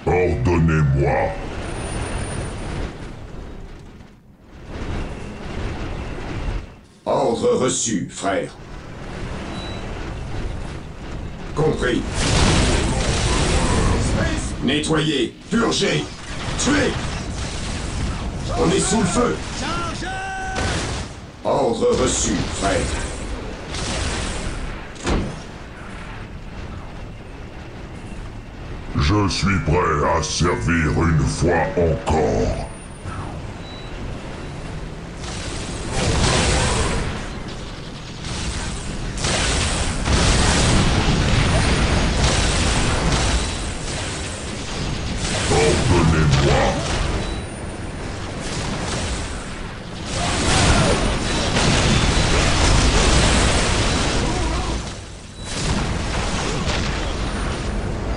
Ordonnez-moi. Ordre reçu, frère. Compris. Nettoyer, purger, tuer. On est sous le feu. Ordre reçu, frère. Je suis prêt à servir une fois encore. Ordonnez-moi.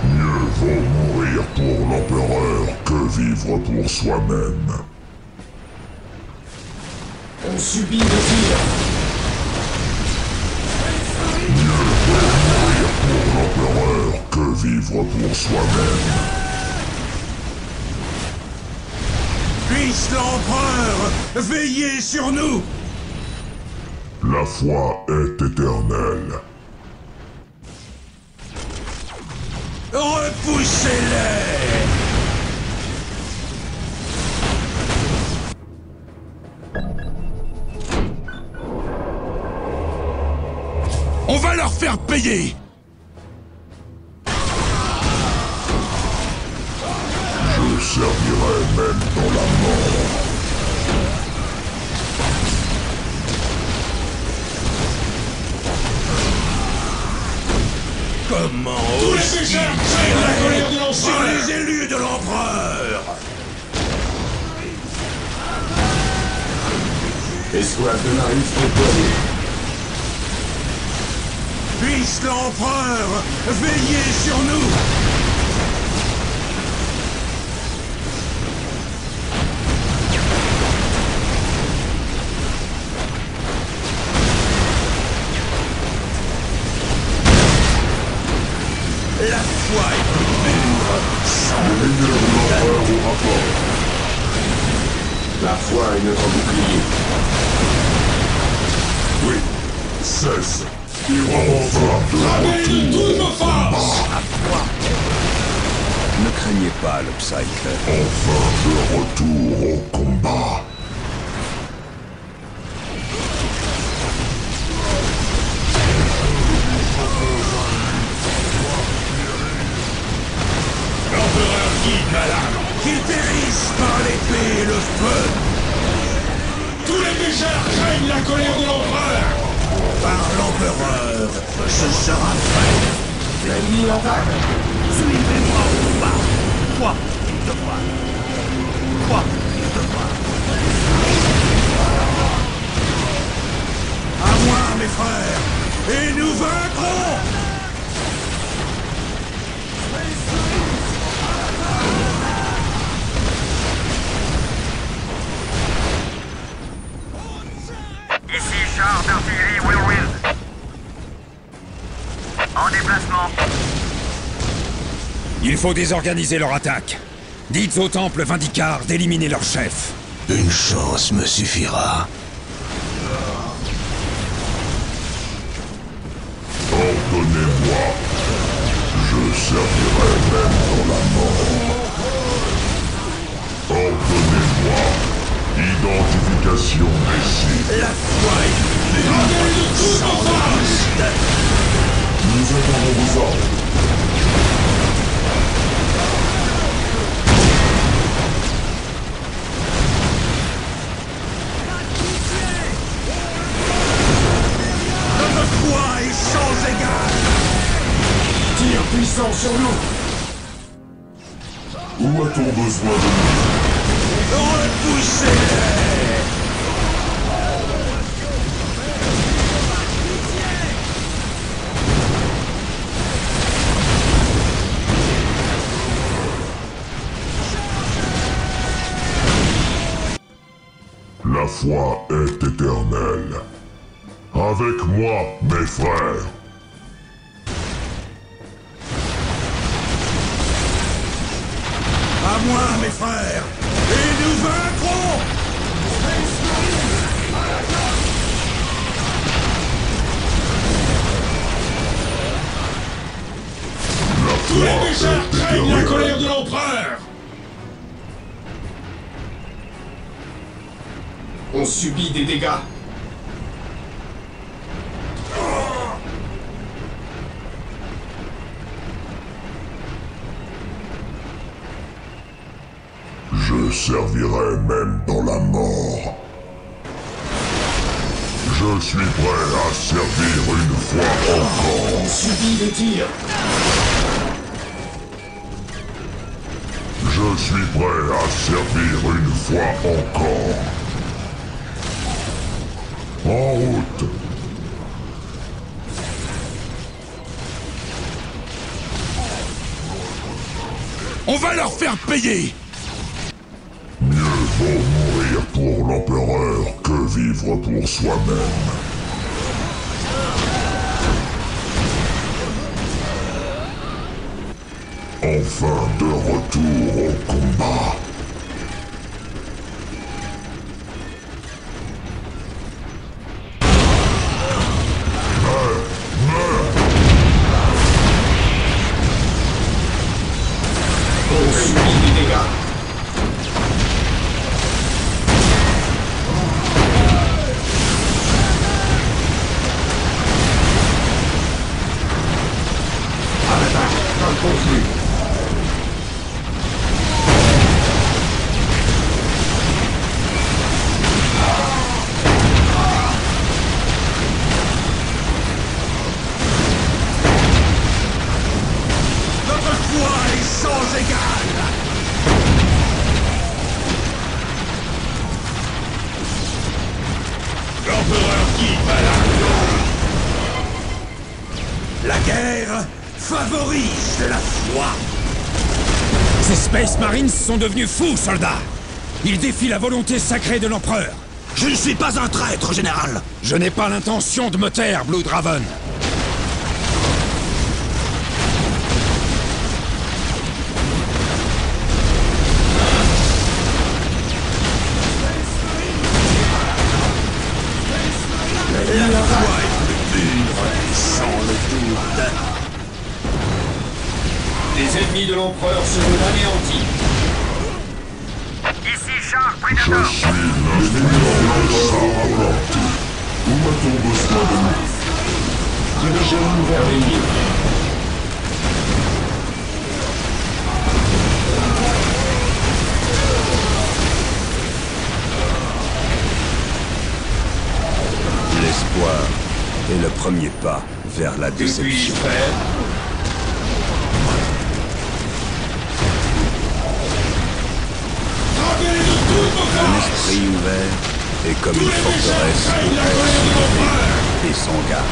Mieux vaut mourir pour l'empereur que vivre pour soi-même. On subit le tir. Mieux vaut mourir pour l'empereur que vivre pour soi-même. Puisse l'empereur veiller sur nous! La foi est éternelle. Repoussez-les! On va leur faire payer! Je servirai même dans la mort. Comment Tous les aussi pécheurs craignent la colère de sur l'empereur. les élus de l'empereur! Escouade de marine déployée. Puisse l'empereur veiller sur nous! La foi est pure, sans Le milieu de l'empereur au rapport. La foi est notre bouclier. Oui, cesse. Enfin de Toutes nos forces. Ne craignez pas le Psyker. Enfin de retour au combat. L'empereur guide ma lame. Qu'il périsse par l'épée et le feu. Tous les pécheurs craignent la colère de l'empereur. Par l'empereur, ce sera fait. L'ennemi attaque. Suivez-moi au combat. Quoi il devra. Quoi il devra. À moi, mes frères, et nous vaincrons. Ici char d'artillerie Whirlwind. En déplacement. Il faut désorganiser leur attaque. Dites au temple Vindicar d'éliminer leur chef. Une chance me suffira. Ordonnez-moi. Je servirai même dans la mort. Ordonnez-moi. Identification des cibles. La foi est pure, sans limite. Nous attendons vos ordres. Notre foi est sans égal. Tir puissant sur nous. Où a-t-on besoin de nous? Repoussez-les. La foi est éternelle. Avec moi, mes frères. moi, mes frères, et nous vaincrons! Tous les méchants craignent la colère de l'empereur! On subit des dégâts. Je servirai même dans la mort. Je suis prêt à servir une fois encore. On subit des tirs. Je suis prêt à servir une fois encore. En route. On va leur faire payer! Mieux vaut mourir pour l'empereur que vivre pour soi-même. Enfin de retour au combat. On subit des dégâts. À l'attaque, dans le conflit. Notre foi est sans égal! L'empereur qui la guerre favorise la foi! Ces Space Marines sont devenus fous, soldats. Ils défient la volonté sacrée de l'Empereur. Je ne suis pas un traître, général! Je n'ai pas l'intention de me taire, Blue Draven. La foi est plus pure, sans le doute. Les ennemis de l'empereur seront anéantis. Ici Charles Je Predator. suis l'influence à apporter. Où a-t-on besoin de nous? Dirigez-vous vers l'ennemi. L'espoir est le premier pas vers la Que puis-je déception. faire? Frappez-les de toutes vos Un forces! esprit ouvert est comme une forteresse craignent la ouverte colère de sur l'empereur! l'épée et sans garde.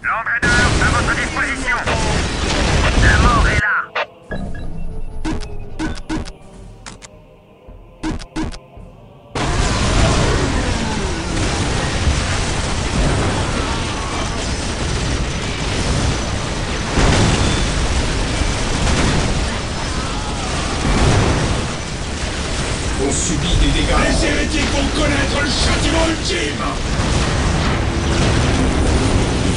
L'entraîneur à votre disposition. La mort est là. On subit des dégâts. Les hérétiques vont connaître le châtiment ultime!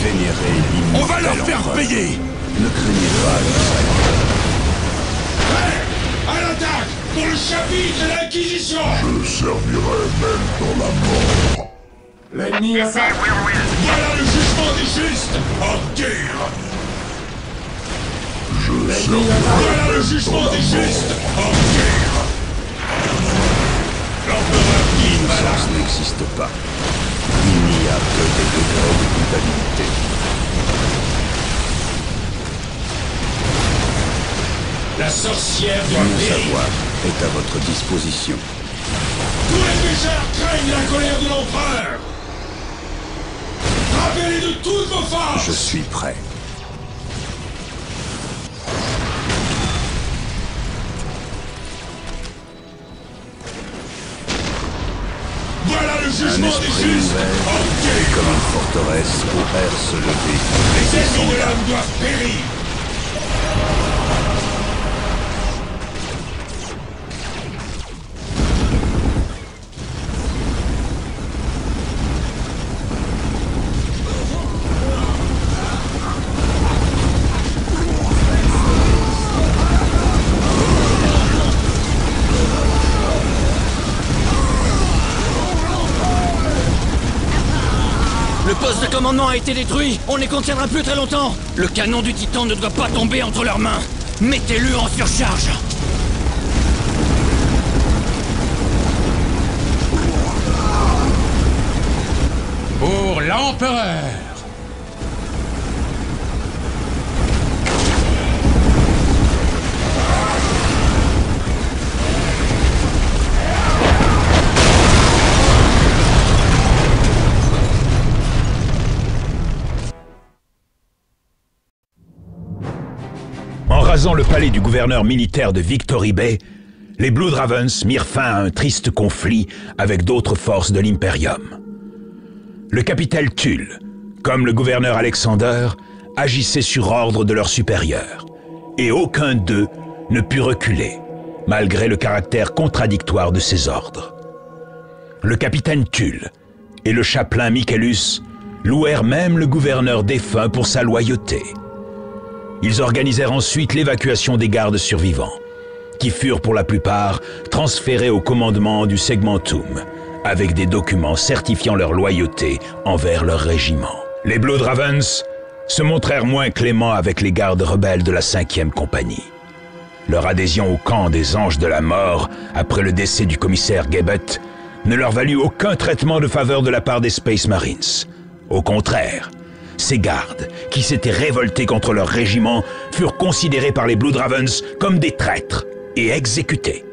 Vénérer l'immortel On va leur faire empereur. payer! Ne craignez pas le sacre. Prêt! À l'attaque! Pour le chapitre et l'Inquisition! Je servirai même dans la mort. L'ennemi Ici attaque. Whirlwind. Voilà le jugement des justes! Ordure! Je Voilà servirai le même jugement dans la des justes! mort. Ordure! L'empereur qui L'innocence n'existe pas. Il n'y a que des degrés de culpabilité. La sorcière doit Mon périr! savoir est à votre disposition. Tous les méchants craignent la colère de l'empereur! Frappez-les de toutes vos forces! Je suis prêt. Voilà le Un jugement l'esprit ouvert, et comme une forteresse où air se lever, Les et ennemis de soldats. l'homme doivent périr. Le poste de commandement a été détruit. On ne les contiendra plus très longtemps. Le canon du Titan ne doit pas tomber entre leurs mains. Mettez-le en surcharge. Pour l'Empereur! En rasant le palais du gouverneur militaire de Victory Bay, les Blood Ravens mirent fin à un triste conflit avec d'autres forces de l'Imperium. Le capitaine Tull, comme le gouverneur Alexander, agissaient sur ordre de leurs supérieurs, et aucun d'eux ne put reculer, malgré le caractère contradictoire de ces ordres. Le capitaine Tull et le chapelain Michaelus louèrent même le gouverneur défunt pour sa loyauté. Ils organisèrent ensuite l'évacuation des gardes survivants, qui furent pour la plupart transférés au commandement du Segmentum, avec des documents certifiant leur loyauté envers leur régiment. Les Blood Ravens se montrèrent moins cléments avec les gardes rebelles de la 5e compagnie. Leur adhésion au camp des Anges de la Mort, après le décès du commissaire Gebet, ne leur valut aucun traitement de faveur de la part des Space Marines. Au contraire, ces gardes, qui s'étaient révoltés contre leur régiment, furent considérés par les Blood Ravens comme des traîtres et exécutés.